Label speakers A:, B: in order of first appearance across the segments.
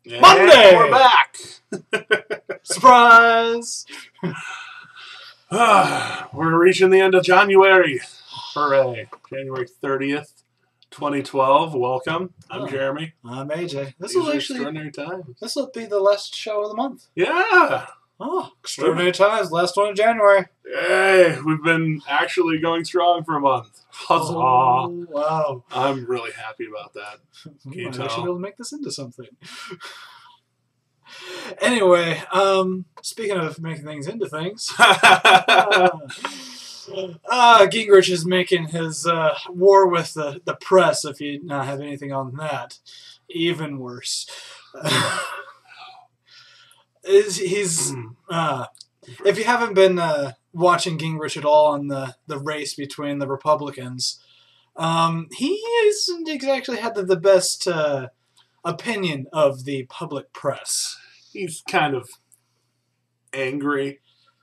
A: And
B: Monday!
A: We're back!
B: Surprise!
A: We're reaching the end of January. Hooray. January 30th, 2012. Welcome. I'm Jeremy.
B: I'm AJ.
A: These are extraordinary times.
B: This will be the last show of the month.
A: Yeah!
B: Oh, extraordinary times. Last one of January.
A: Hey, we've been actually going strong for a month. Huzzah!
B: Oh, wow.
A: I'm really happy about that. Can you tell?
B: I should be able to make this into something. Anyway, speaking of making things into things, Gingrich is making his war with the press, if you not have anything on that, even worse. He's if you haven't been watching Gingrich at all on the race between the Republicans, he hasn't exactly had the best opinion of the public press.
A: He's kind of angry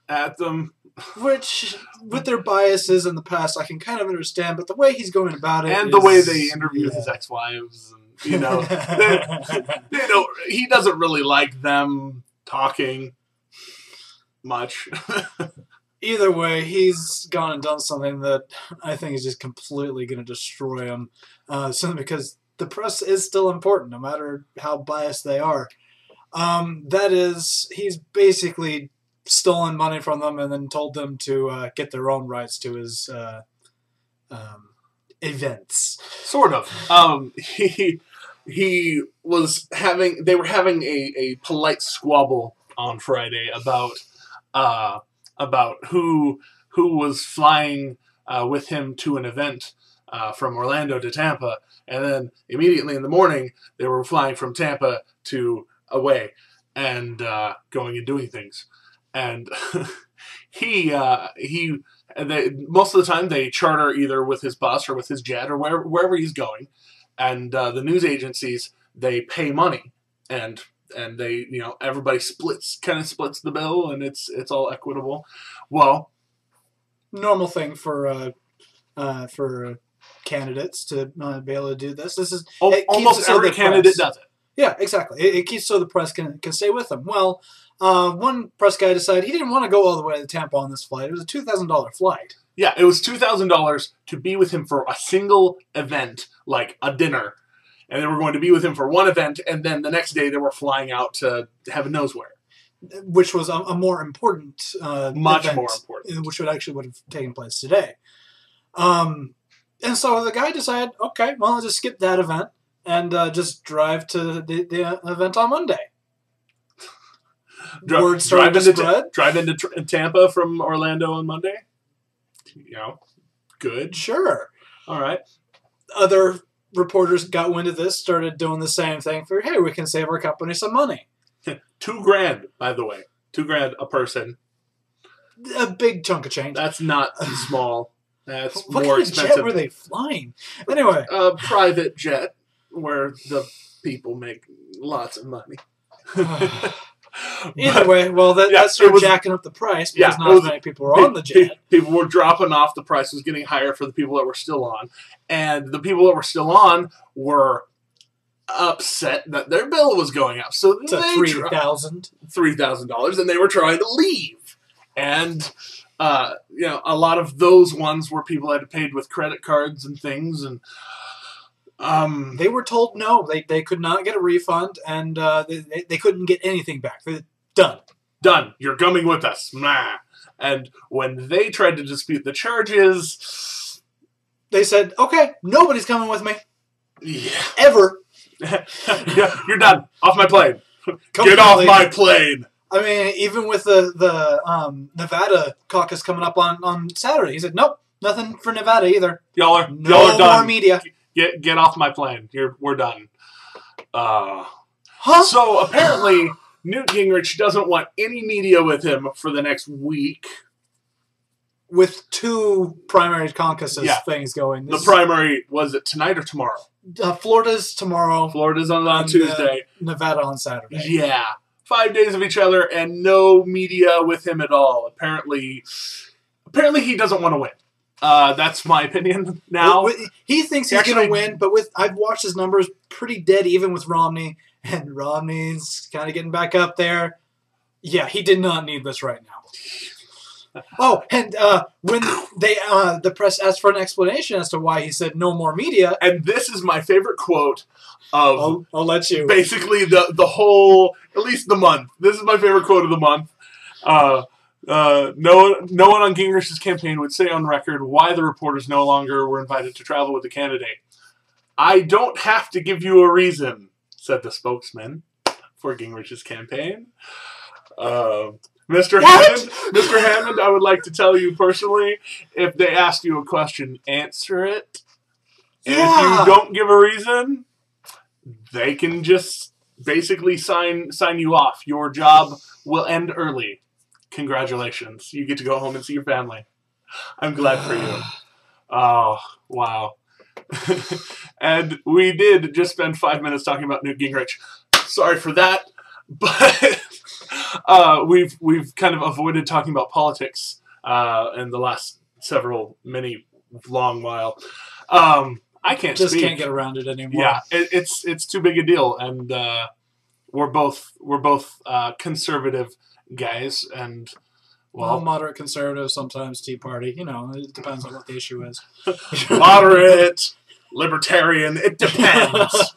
A: at them.
B: Which, with their biases in the past, I can kind of understand, but the way he's going about it
A: and the way they interview his ex-wives, and, he doesn't really like them talking much.
B: Either way, he's gone and done something that I think is just completely going to destroy him, simply because the press is still important, no matter how biased they are. That is, he's basically stolen money from them and then told them to get their own rights to his events.
A: Sort of. He was having. They were having a polite squabble on Friday about who was flying with him to an event from Orlando to Tampa, and then immediately in the morning they were flying from Tampa to away and going and doing things. And most of the time they charter either with his bus or with his jet or wherever he's going, and the news agencies, they pay money, and they, everybody kind of splits the bill, and it's all equitable. Well,
B: normal thing for candidates to be able to do this. This is
A: almost every candidate does it.
B: Yeah, exactly. It keeps so the press can stay with them. Well, one press guy decided he didn't want to go all the way to Tampa on this flight. It was a $2,000 flight.
A: Yeah, it was $2,000 to be with him for a single event, like a dinner. And they were going to be with him for one event, and then the next day they were flying out to heaven knows where.
B: Which was a more important
A: much
B: event,
A: more important.
B: Which would have taken place today. And so the guy decided, okay, well, I'll just skip that event and just drive to the event on Monday. Word started to spread.
A: Drive into Tampa from Orlando on Monday. Good.
B: Sure.
A: All right.
B: Other reporters got wind of this, started doing the same thing for, hey, we can save our company some money.
A: $2,000, by the way. $2,000 a person.
B: A big chunk of change.
A: That's not small. That's
B: what
A: more
B: kind of
A: expensive.
B: jet were they flying? Anyway.
A: A private jet where the people make lots of money.
B: Either way, well, that started jacking up the price because not as many people were on the jet.
A: People were dropping off. The price was getting higher for the people that were still on. And the people that were still on were upset that their bill was going up. So
B: to
A: $3,000, and they were trying to leave. And a lot of those ones were people that had paid with credit cards and things, and
B: they were told no, they could not get a refund, and they couldn't get anything back. Done.
A: You're coming with us. Nah. And when they tried to dispute the charges,
B: they said, "Okay, nobody's coming with me.
A: Yeah.
B: Ever.
A: Yeah, you're done. Off my plane. Get off my plane."
B: I mean, even with the Nevada caucus coming up on Saturday, he said, "Nope, nothing for Nevada either.
A: Y'all are
B: no
A: done.
B: More media.
A: Get off my plane. We're done."
B: Huh?
A: So apparently, Newt Gingrich doesn't want any media with him for the next week.
B: With two primary caucuses things going.
A: The primary, was it tonight or tomorrow?
B: Florida's tomorrow.
A: Florida's on Tuesday.
B: Nevada on Saturday.
A: Yeah. 5 days of each other and no media with him at all. Apparently he doesn't want to win. That's my opinion now.
B: He thinks he's going to win, but I've watched his numbers pretty dead even with Romney, and Romney's kind of getting back up there. Yeah, he did not need this right now. Oh, and when the press asked for an explanation as to why he said no more media,
A: and this is my favorite quote of
B: I'll let you.
A: Basically the whole, at least the month. This is my favorite quote of the month. No one on Gingrich's campaign would say on record why the reporters no longer were invited to travel with the candidate. I don't have to give you a reason, said the spokesman for Gingrich's campaign. Mr. Hammond, I would like to tell you personally, if they ask you a question, answer it. And if you don't give a reason, they can just basically sign you off. Your job will end early. Congratulations. You get to go home and see your family. I'm glad for you. Oh, wow. And we did just spend 5 minutes talking about Newt Gingrich. Sorry for that. But we've kind of avoided talking about politics in the last many long while. I can't
B: get around it anymore.
A: Yeah, it's too big a deal, and we're both conservative guys, and
B: well, moderate conservative, sometimes Tea Party. You know, it depends on what the issue is.
A: Moderate, libertarian, it depends.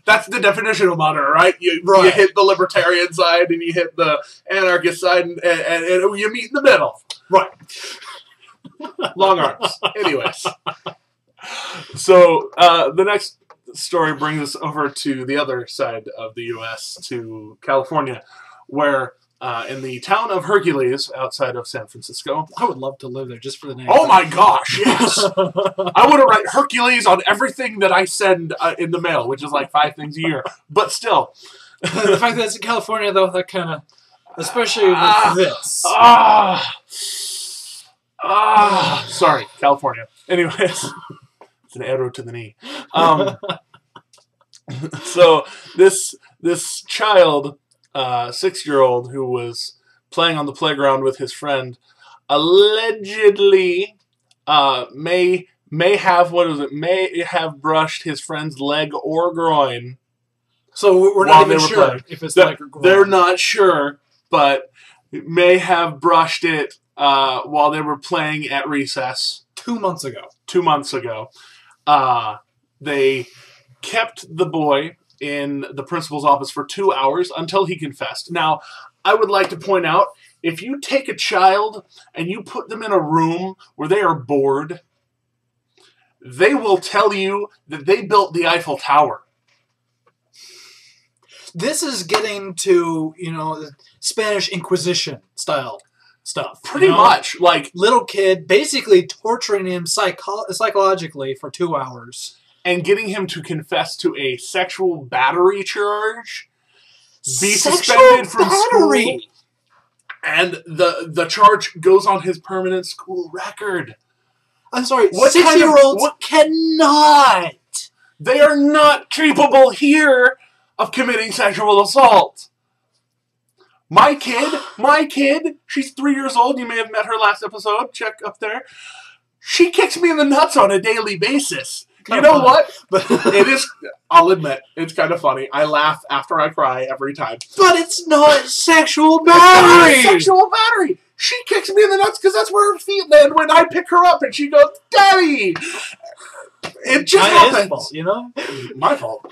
A: That's the definition of moderate, right? You hit the libertarian side and you hit the anarchist side, and you meet in the middle.
B: Right.
A: Long arms. Anyways. So the next story brings us over to the other side of the U.S., to California, where in the town of Hercules, outside of San Francisco.
B: I would love to live there just for the name.
A: Oh my gosh, yes! I want to write Hercules on everything that I send in the mail, which is like 5 things a year. But still.
B: The fact that it's in California, though, that kind of... Especially with this.
A: Sorry, California. Anyways, it's an arrow to the knee. So this child... 6-year-old who was playing on the playground with his friend allegedly may have brushed his friend's leg or groin.
B: So we're not even sure if it's leg or groin.
A: They're not sure, but may have brushed it while they were playing at recess
B: 2 months ago.
A: 2 months ago. They kept the boy in the principal's office for 2 hours until he confessed. Now, I would like to point out, if you take a child and you put them in a room where they are bored, they will tell you that they built the Eiffel Tower.
B: This is getting to, the Spanish Inquisition style stuff.
A: Pretty much. Like,
B: little kid basically torturing him psychologically for 2 hours.
A: And getting him to confess to a sexual battery charge, be suspended from school, and the charge goes on his permanent school record.
B: I'm sorry, 6-year-olds cannot.
A: They are not capable here of committing sexual assault. My kid, she's 3 years old. You may have met her last episode. Check up there. She kicks me in the nuts on a daily basis. You know what? It is, I'll admit, it's kind of funny. I laugh after I cry every time.
B: But it's not sexual battery!
A: It's not sexual battery! She kicks me in the nuts because that's where her feet land when I pick her up and she goes, Daddy! It just happens.
B: His fault, you know?
A: My fault.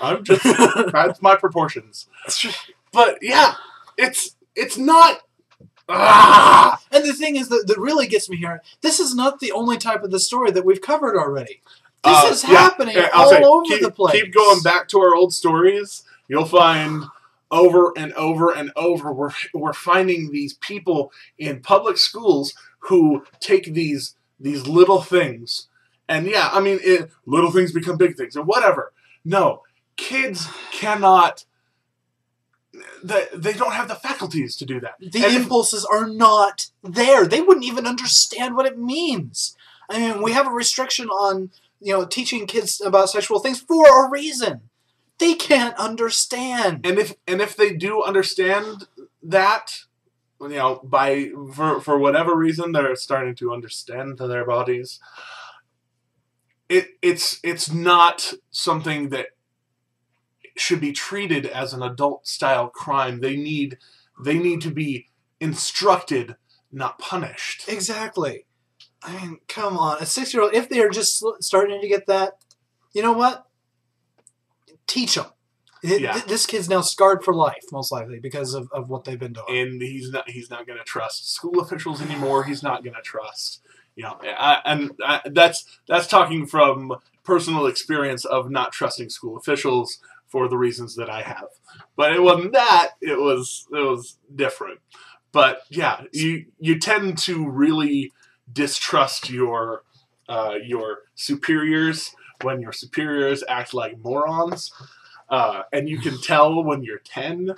A: That's my proportions. But yeah, it's not...
B: And the thing is that really gets me here, this is not the only type of the story that we've covered already. This is happening all over the place.
A: Keep going back to our old stories. You'll find over and over and over, we're finding these people in public schools who take these little things. And yeah, I mean, little things become big things or whatever. No, kids cannot... They don't have the faculties to do that.
B: The impulses are not there. They wouldn't even understand what it means. I mean, we have a restriction on... teaching kids about sexual things for a reason. They can't understand.
A: And if they do understand that, for whatever reason they're starting to understand their bodies, it's not something that should be treated as an adult-style crime. They need to be instructed, not punished.
B: Exactly. I mean, come on. A 6-year-old, if they're just starting to get that, you know what? Teach them.
A: Yeah.
B: This kid's now scarred for life, most likely, because of what they've been doing.
A: And he's not going to trust school officials anymore. He's not going to trust, that's talking from personal experience of not trusting school officials for the reasons that I have. But it wasn't that. It was different. But yeah, you tend to really distrust your superiors when your superiors act like morons. And you can tell when you're 10.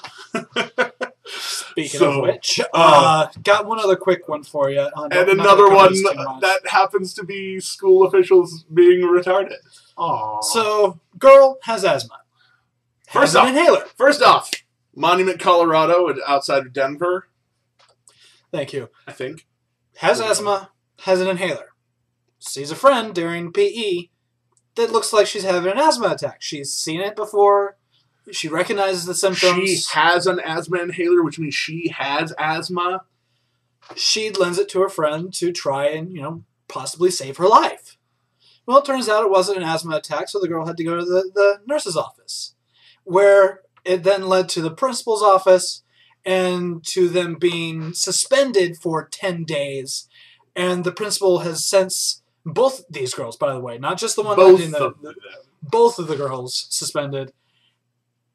B: Speaking of which, got one other quick one for you.
A: And another one that happens to be school officials being retarded. Aww.
B: So, girl has asthma. Has an inhaler.
A: First off, Monument, Colorado, outside of Denver.
B: Thank you.
A: I think.
B: Has asthma, has an inhaler. Sees a friend during PE that looks like she's having an asthma attack. She's seen it before. She recognizes the symptoms.
A: She has an asthma inhaler, which means she has asthma.
B: She lends it to her friend to try and, possibly save her life. Well, it turns out it wasn't an asthma attack, so the girl had to go to the nurse's office, where it then led to the principal's office and to them being suspended for 10 days. And the principal has since... Both these girls, by the way, not just the one both of the girls suspended.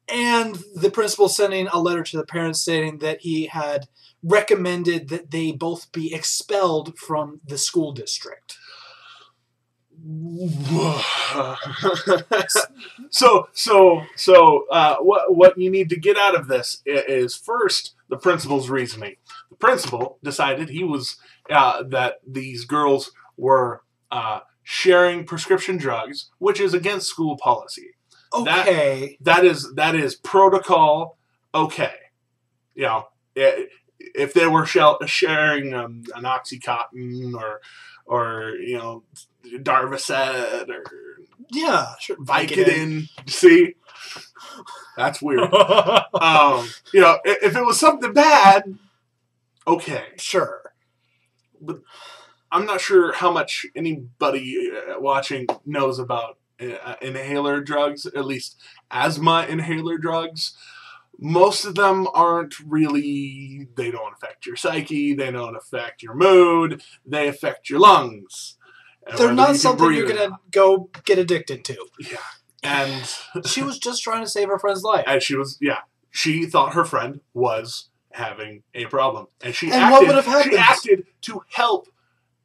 B: And the principal sending a letter to the parents stating that he had recommended that they both be expelled from the school district.
A: What you need to get out of this is first the principal's reasoning. The principal decided he was that these girls were sharing prescription drugs, which is against school policy.
B: Okay.
A: That is protocol. Okay. If they were sharing an Oxycontin or Darvocet or
B: sure,
A: Vicodin. See, that's weird. If it was something bad, okay,
B: sure,
A: but I'm not sure how much anybody watching knows about inhaler drugs, at least asthma inhaler drugs. Most of them aren't really, they don't affect your psyche, they don't affect your mood, they affect your lungs.
B: They're not something you're going to go get addicted to.
A: Yeah. And
B: she was just trying to save her friend's life.
A: And she thought her friend was having a problem. And
B: what would have happened?
A: She acted to help.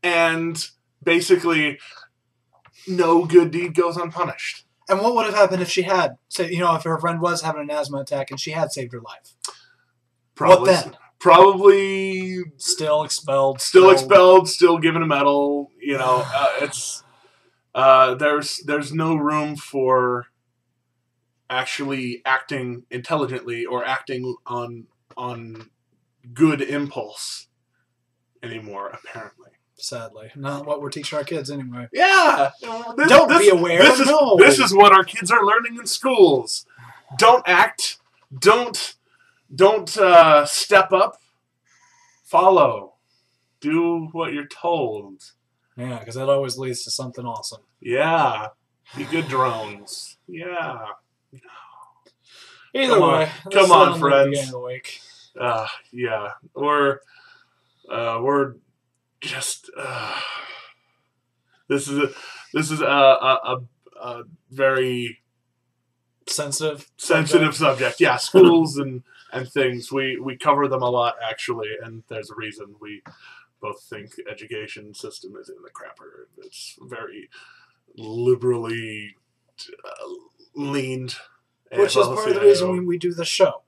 A: And basically, no good deed goes unpunished.
B: And what would have happened if she had, if her friend was having an asthma attack and she had saved her life? What then?
A: Probably
B: still expelled.
A: Still given a medal. It's there's no room for actually acting intelligently or acting on good impulse anymore. Apparently.
B: Sadly, not what we're teaching our kids anyway.
A: Yeah,
B: be aware.
A: This is what our kids are learning in schools. Don't act. Don't step up. Follow. Do what you're told.
B: Yeah, because that always leads to something awesome.
A: Yeah, be good drones. Yeah.
B: Either way,
A: come on, friends. Yeah, we're just this is a very
B: sensitive
A: subject. Yeah, schools and things. We cover them a lot actually, and there's a reason. We both think education system is in the crapper. It's very liberally leaned,
B: which is part of the reason we do the show.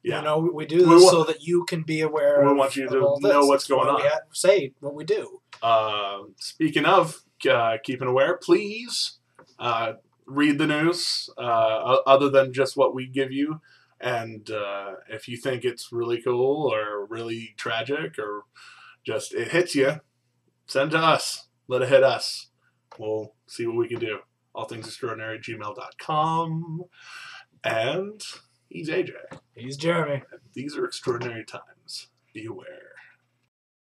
A: Yeah.
B: We do this so that you can be aware
A: we want you to know what's going on.
B: We say what we do.
A: Speaking of keeping aware, please read the news other than just what we give you. And if you think it's really cool or really tragic or just it hits you, send to us. Let it hit us. We'll see what we can do. AllThingsExtraordinary@gmail.com. And he's AJ.
B: He's Jeremy.
A: And these are extraordinary times. Beware.